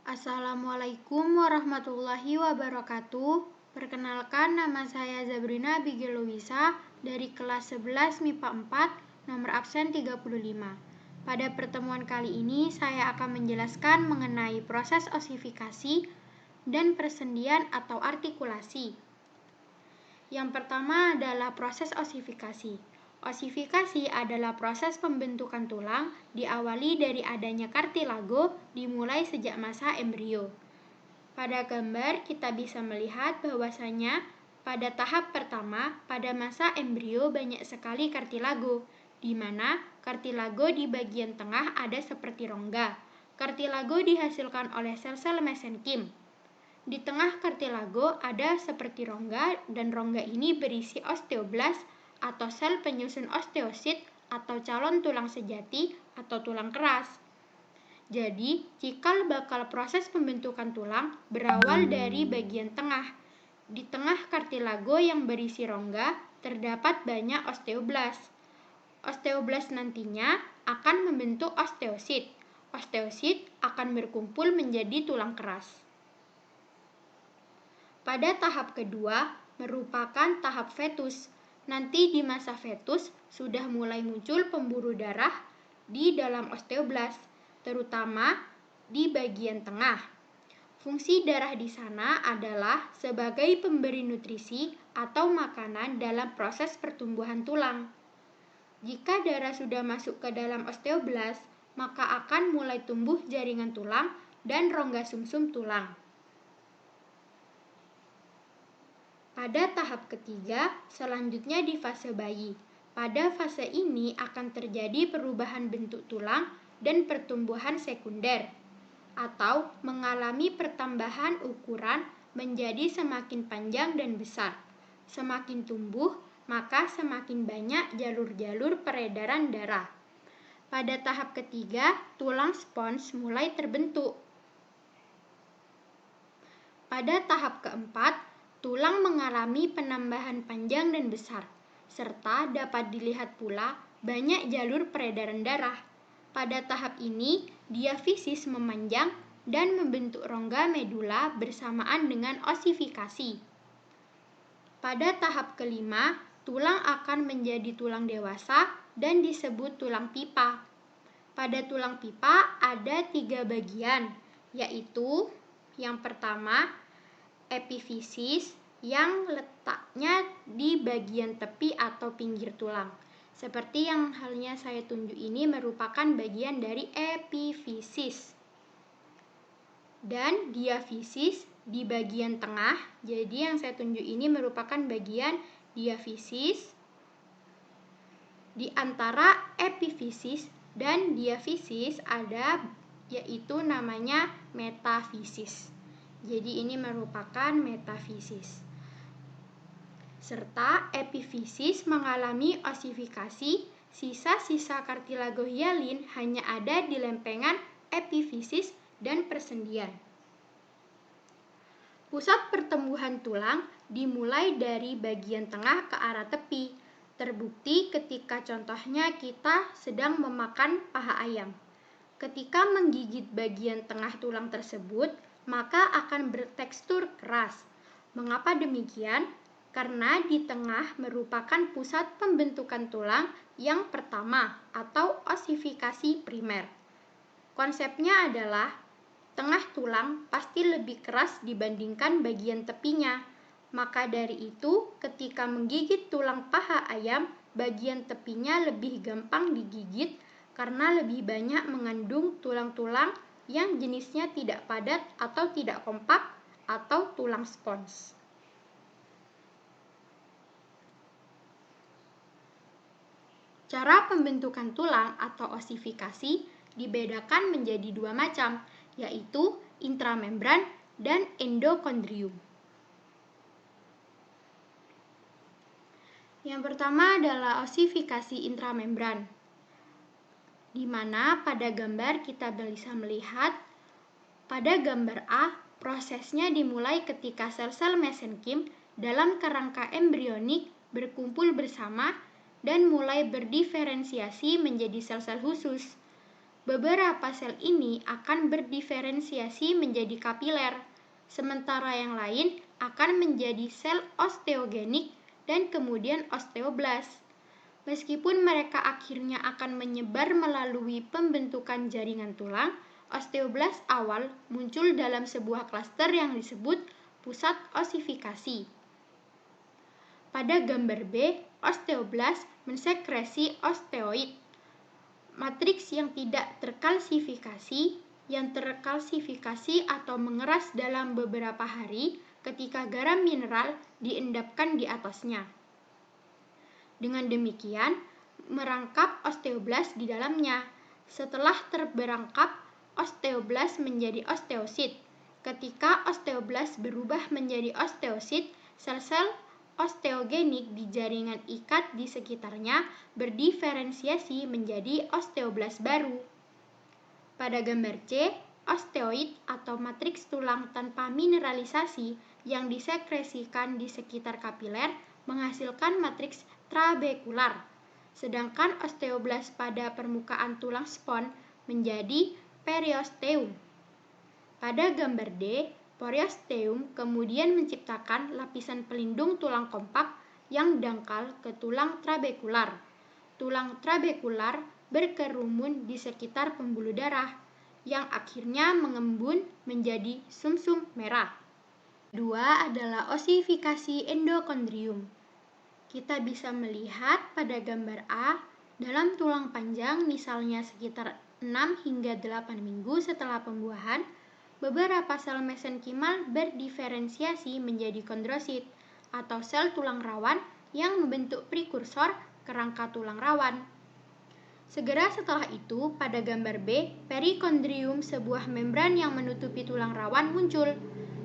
Assalamualaikum warahmatullahi wabarakatuh. Perkenalkan, nama saya Zabrina Bigeloisa dari kelas 11 MIPA 4, nomor absen 35. Pada pertemuan kali ini, saya akan menjelaskan mengenai proses osifikasi dan persendian atau artikulasi. Yang pertama adalah proses osifikasi. Osifikasi adalah proses pembentukan tulang diawali dari adanya kartilago dimulai sejak masa embrio. Pada gambar kita bisa melihat bahwasanya pada tahap pertama pada masa embrio banyak sekali kartilago, di mana kartilago di bagian tengah ada seperti rongga. Kartilago dihasilkan oleh sel-sel mesenkim. Di tengah kartilago ada seperti rongga dan rongga ini berisi osteoblas atau sel penyusun osteosit atau calon tulang sejati atau tulang keras. Jadi, cikal bakal proses pembentukan tulang berawal dari bagian tengah. Di tengah kartilago yang berisi rongga terdapat banyak osteoblas. Osteoblas nantinya akan membentuk osteosit. Osteosit akan berkumpul menjadi tulang keras. Pada tahap kedua merupakan tahap fetus. Nanti di masa fetus sudah mulai muncul pembuluh darah di dalam osteoblas, terutama di bagian tengah. Fungsi darah di sana adalah sebagai pemberi nutrisi atau makanan dalam proses pertumbuhan tulang. Jika darah sudah masuk ke dalam osteoblas, maka akan mulai tumbuh jaringan tulang dan rongga sumsum tulang. Pada tahap ketiga, selanjutnya di fase bayi. Pada fase ini akan terjadi perubahan bentuk tulang dan pertumbuhan sekunder, atau mengalami pertambahan ukuran menjadi semakin panjang dan besar. Semakin tumbuh, maka semakin banyak jalur-jalur peredaran darah. Pada tahap ketiga, tulang spons mulai terbentuk. Pada tahap keempat, tulang mengalami penambahan panjang dan besar, serta dapat dilihat pula banyak jalur peredaran darah. Pada tahap ini, diafisis memanjang dan membentuk rongga medula bersamaan dengan osifikasi. Pada tahap kelima, tulang akan menjadi tulang dewasa dan disebut tulang pipa. Pada tulang pipa ada 3 bagian, yaitu yang pertama, epifisis yang letaknya di bagian tepi atau pinggir tulang. Seperti yang halnya saya tunjuk ini merupakan bagian dari epifisis. Dan diafisis di bagian tengah. Jadi yang saya tunjuk ini merupakan bagian diafisis. Di antara epifisis dan diafisis ada yaitu namanya metafisis. Jadi ini merupakan metafisis. Serta epifisis mengalami osifikasi, sisa-sisa kartilago hialin hanya ada di lempengan epifisis dan persendian. Pusat pertumbuhan tulang dimulai dari bagian tengah ke arah tepi. Terbukti ketika contohnya kita sedang memakan paha ayam. Ketika menggigit bagian tengah tulang tersebut, maka akan bertekstur keras. Mengapa demikian? Karena di tengah merupakan pusat pembentukan tulang yang pertama atau osifikasi primer. Konsepnya adalah tengah tulang pasti lebih keras dibandingkan bagian tepinya. Maka dari itu, ketika menggigit tulang paha ayam, bagian tepinya lebih gampang digigit karena lebih banyak mengandung tulang-tulang yang jenisnya tidak padat atau tidak kompak atau tulang spons. Cara pembentukan tulang atau osifikasi dibedakan menjadi 2 macam, yaitu intramembran dan endokondrium. Yang pertama adalah osifikasi intramembran, di mana pada gambar kita bisa melihat pada gambar A, prosesnya dimulai ketika sel-sel mesenkim dalam kerangka embrionik berkumpul bersama dan mulai berdiferensiasi menjadi sel-sel khusus. Beberapa sel ini akan berdiferensiasi menjadi kapiler, sementara yang lain akan menjadi sel osteogenik dan kemudian osteoblas. Meskipun mereka akhirnya akan menyebar melalui pembentukan jaringan tulang, osteoblas awal muncul dalam sebuah klaster yang disebut pusat osifikasi. Pada gambar B, osteoblas mensekresi osteoid. Matriks yang tidak terkalsifikasi, yang terkalsifikasi atau mengeras dalam beberapa hari ketika garam mineral diendapkan di atasnya. Dengan demikian, merangkap osteoblas di dalamnya. Setelah terberangkap, osteoblas menjadi osteosit. Ketika osteoblas berubah menjadi osteosit, sel-sel osteogenik di jaringan ikat di sekitarnya berdiferensiasi menjadi osteoblas baru. Pada gambar C, osteoid atau matriks tulang tanpa mineralisasi yang disekresikan di sekitar kapiler menghasilkan matriks trabekular, sedangkan osteoblas pada permukaan tulang spons menjadi periosteum. Pada gambar D, periosteum kemudian menciptakan lapisan pelindung tulang kompak yang dangkal ke tulang trabekular. Tulang trabekular berkerumun di sekitar pembuluh darah, yang akhirnya mengembun menjadi sumsum merah. Kedua adalah osifikasi endokondrium. Kita bisa melihat pada gambar A, dalam tulang panjang misalnya sekitar 6 hingga 8 minggu setelah pembuahan, beberapa sel mesenkimal berdiferensiasi menjadi kondrosit atau sel tulang rawan yang membentuk prekursor kerangka tulang rawan. Segera setelah itu, pada gambar B, perikondrium, sebuah membran yang menutupi tulang rawan muncul.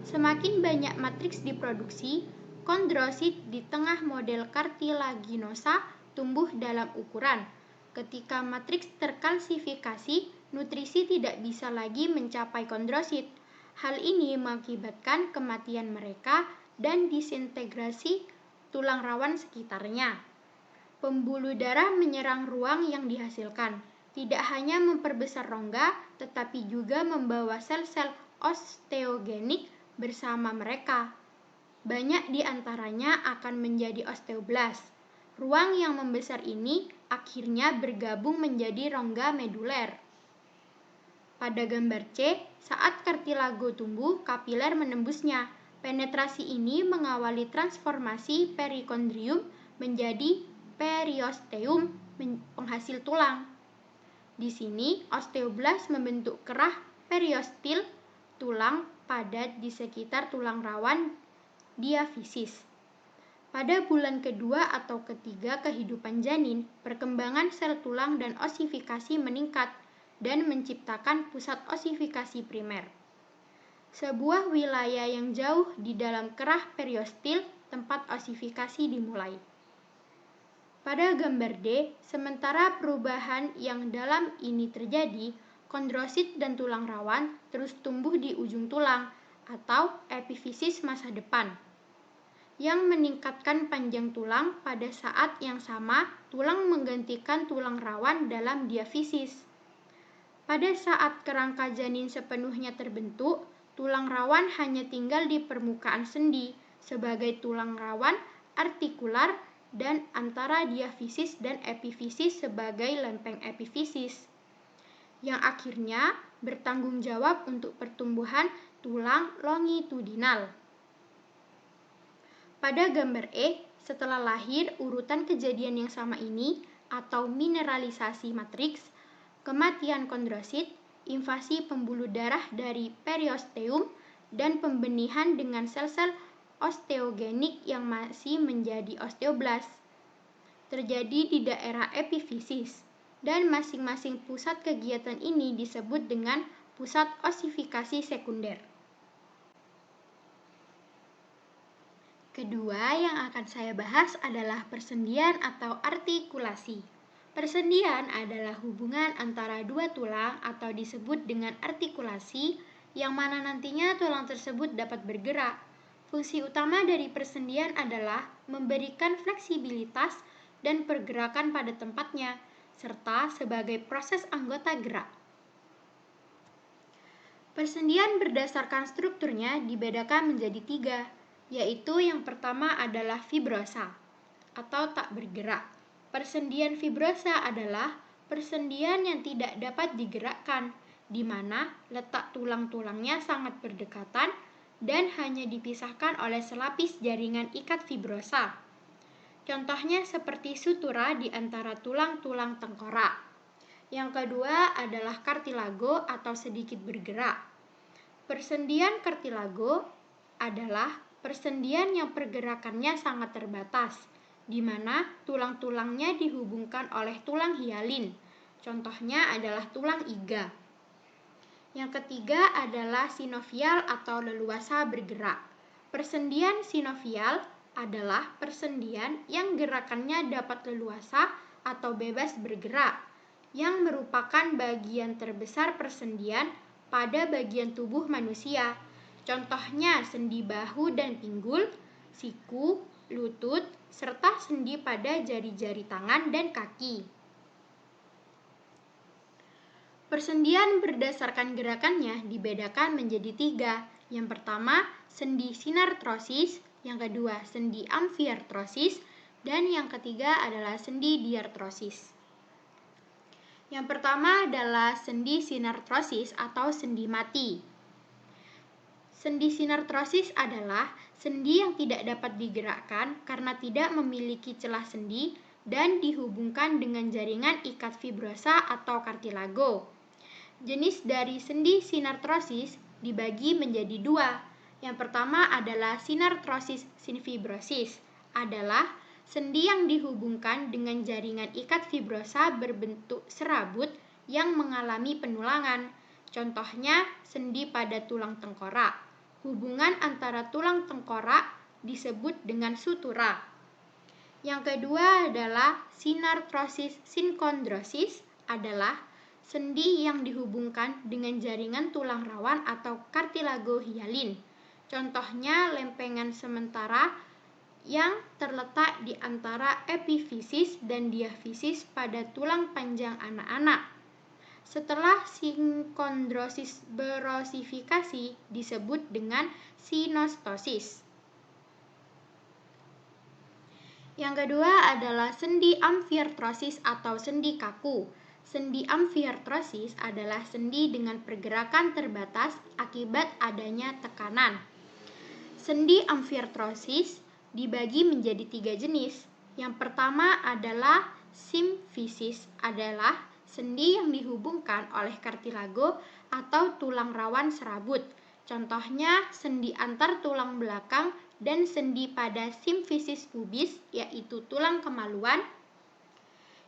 Semakin banyak matriks diproduksi, kondrosit di tengah model kartilaginosa tumbuh dalam ukuran. Ketika matriks terkalsifikasi, nutrisi tidak bisa lagi mencapai kondrosit. Hal ini mengakibatkan kematian mereka dan disintegrasi tulang rawan sekitarnya. Pembuluh darah menyerang ruang yang dihasilkan, tidak hanya memperbesar rongga, tetapi juga membawa sel-sel osteogenik bersama mereka. Banyak di antaranya akan menjadi osteoblas. Ruang yang membesar ini akhirnya bergabung menjadi rongga meduler. Pada gambar C, saat kartilago tumbuh, kapiler menembusnya. Penetrasi ini mengawali transformasi perikondrium menjadi periosteum, penghasil tulang. Di sini, osteoblas membentuk kerah periostil tulang padat di sekitar tulang rawan diafisis. Pada bulan kedua atau ketiga kehidupan janin, perkembangan sel tulang dan osifikasi meningkat dan menciptakan pusat osifikasi primer, sebuah wilayah yang jauh di dalam kerah periostil tempat osifikasi dimulai. Pada gambar D, sementara perubahan yang dalam ini terjadi, kondrosit dan tulang rawan terus tumbuh di ujung tulang atau epifisis masa depan, yang meningkatkan panjang tulang. Pada saat yang sama, tulang menggantikan tulang rawan dalam diafisis. Pada saat kerangka janin sepenuhnya terbentuk, tulang rawan hanya tinggal di permukaan sendi sebagai tulang rawan artikular dan antara diafisis dan epifisis sebagai lempeng epifisis, yang akhirnya bertanggung jawab untuk pertumbuhan tulang longitudinal. Pada gambar E, setelah lahir urutan kejadian yang sama ini atau mineralisasi matriks, kematian kondrosit, invasi pembuluh darah dari periosteum, dan pembenihan dengan sel-sel osteogenik yang masih menjadi osteoblas terjadi di daerah epifisis, dan masing-masing pusat kegiatan ini disebut dengan pusat osifikasi sekunder. Kedua yang akan saya bahas adalah persendian atau artikulasi. Persendian adalah hubungan antara dua tulang atau disebut dengan artikulasi, yang mana nantinya tulang tersebut dapat bergerak. Fungsi utama dari persendian adalah memberikan fleksibilitas dan pergerakan pada tempatnya, serta sebagai proses anggota gerak. Persendian berdasarkan strukturnya dibedakan menjadi 3, yaitu yang pertama adalah fibrosa atau tak bergerak. Persendian fibrosa adalah persendian yang tidak dapat digerakkan, di mana letak tulang-tulangnya sangat berdekatan dan hanya dipisahkan oleh selapis jaringan ikat fibrosa. Contohnya seperti sutura di antara tulang-tulang tengkorak. Yang kedua adalah kartilago atau sedikit bergerak. Persendian kartilago adalah persendian yang pergerakannya sangat terbatas, di mana tulang-tulangnya dihubungkan oleh tulang hialin. Contohnya adalah tulang iga. Yang ketiga adalah sinovial atau leluasa bergerak. Persendian sinovial adalah persendian yang gerakannya dapat leluasa atau bebas bergerak, yang merupakan bagian terbesar persendian pada bagian tubuh manusia. Contohnya sendi bahu dan pinggul, siku, lutut, serta sendi pada jari-jari tangan dan kaki. Persendian berdasarkan gerakannya dibedakan menjadi 3. Yang pertama, sendi sinartrosis, yang kedua, sendi amfiartrosis, dan yang ketiga adalah sendi diartrosis. Yang pertama adalah sendi sinartrosis atau sendi mati. Sendi sinartrosis adalah sendi yang tidak dapat digerakkan karena tidak memiliki celah sendi dan dihubungkan dengan jaringan ikat fibrosa atau kartilago. Jenis dari sendi sinartrosis dibagi menjadi 2. Yang pertama adalah sinartrosis sinfibrosis, adalah sendi yang dihubungkan dengan jaringan ikat fibrosa berbentuk serabut yang mengalami penulangan. Contohnya sendi pada tulang tengkorak. Hubungan antara tulang tengkorak disebut dengan sutura. Yang kedua adalah sinartrosis sinkondrosis, adalah sendi yang dihubungkan dengan jaringan tulang rawan atau kartilago hialin. Contohnya lempengan sementara yang terletak di antara epifisis dan diafisis pada tulang panjang anak-anak. Setelah sinkondrosis berosifikasi disebut dengan sinostosis. Yang kedua adalah sendi amfiartrosis atau sendi kaku. Sendi amfiartrosis adalah sendi dengan pergerakan terbatas akibat adanya tekanan. Sendi amfiartrosis dibagi menjadi 3 jenis. Yang pertama adalah simfisis, adalah sendi yang dihubungkan oleh kartilago atau tulang rawan serabut. Contohnya sendi antar tulang belakang dan sendi pada simfisis pubis, yaitu tulang kemaluan.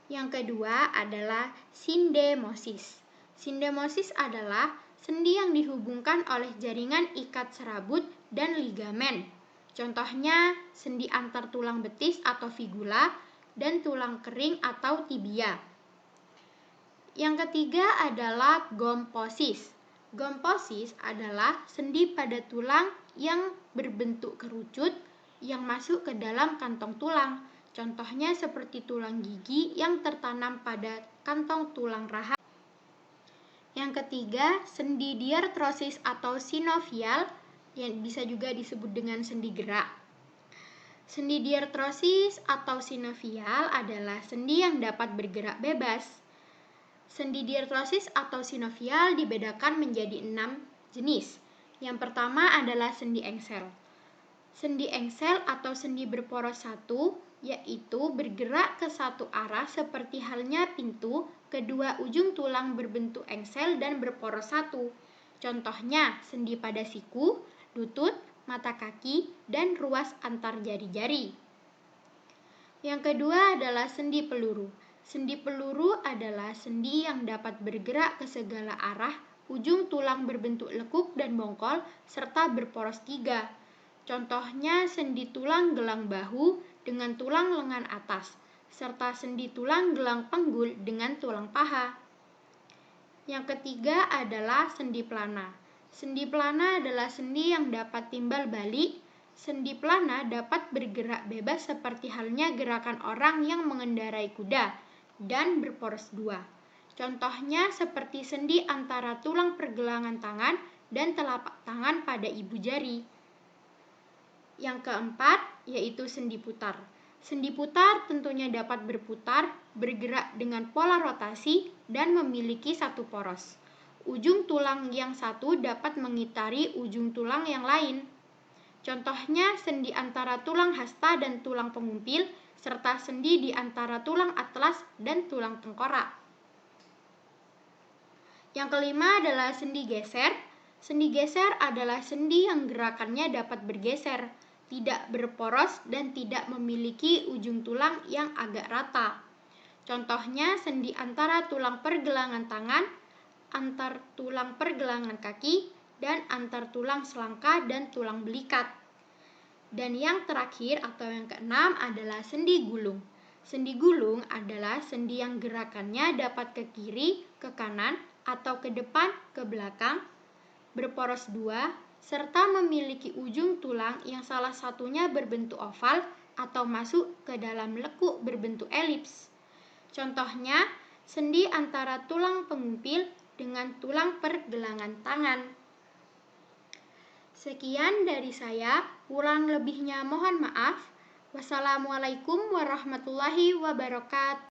Yang kedua adalah sindemosis. Sindemosis adalah sendi yang dihubungkan oleh jaringan ikat serabut dan ligamen. Contohnya sendi antar tulang betis atau fibula dan tulang kering atau tibia. Yang ketiga adalah gomposis. Gomposis adalah sendi pada tulang yang berbentuk kerucut yang masuk ke dalam kantong tulang. Contohnya seperti tulang gigi yang tertanam pada kantong tulang rahang. Yang ketiga, sendi diartrosis atau sinovial, yang bisa juga disebut dengan sendi gerak. Sendi diartrosis atau sinovial adalah sendi yang dapat bergerak bebas. Sendi diartrosis atau sinovial dibedakan menjadi 6 jenis. Yang pertama adalah sendi engsel. Sendi engsel atau sendi berporos 1 yaitu bergerak ke satu arah seperti halnya pintu, kedua ujung tulang berbentuk engsel dan berporos 1. Contohnya sendi pada siku, lutut, mata kaki, dan ruas antar jari-jari. Yang kedua adalah sendi peluru. Sendi peluru adalah sendi yang dapat bergerak ke segala arah, ujung tulang berbentuk lekuk dan bongkol, serta berporos 3. Contohnya sendi tulang gelang bahu dengan tulang lengan atas, serta sendi tulang gelang panggul dengan tulang paha. Yang ketiga adalah sendi pelana. Sendi pelana adalah sendi yang dapat timbal balik. Sendi pelana dapat bergerak bebas seperti halnya gerakan orang yang mengendarai kuda dan berporos 2. Contohnya seperti sendi antara tulang pergelangan tangan dan telapak tangan pada ibu jari. Yang keempat, yaitu sendi putar. Sendi putar tentunya dapat berputar, bergerak dengan pola rotasi, dan memiliki satu poros. Ujung tulang yang satu dapat mengitari ujung tulang yang lain. Contohnya sendi antara tulang hasta dan tulang pengumpil, serta sendi di antara tulang atlas dan tulang tengkorak. Yang kelima adalah sendi geser. Sendi geser adalah sendi yang gerakannya dapat bergeser, tidak berporos, dan tidak memiliki ujung tulang yang agak rata. Contohnya sendi antara tulang pergelangan tangan, antar tulang pergelangan kaki, dan antar tulang selangka dan tulang belikat. Dan yang terakhir atau yang keenam adalah sendi gulung. Sendi gulung adalah sendi yang gerakannya dapat ke kiri, ke kanan, atau ke depan, ke belakang, berporos dua, serta memiliki ujung tulang yang salah satunya berbentuk oval atau masuk ke dalam lekuk berbentuk elips. Contohnya, sendi antara tulang pengumpil dengan tulang pergelangan tangan. Sekian dari saya, kurang lebihnya mohon maaf. Wassalamualaikum warahmatullahi wabarakatuh.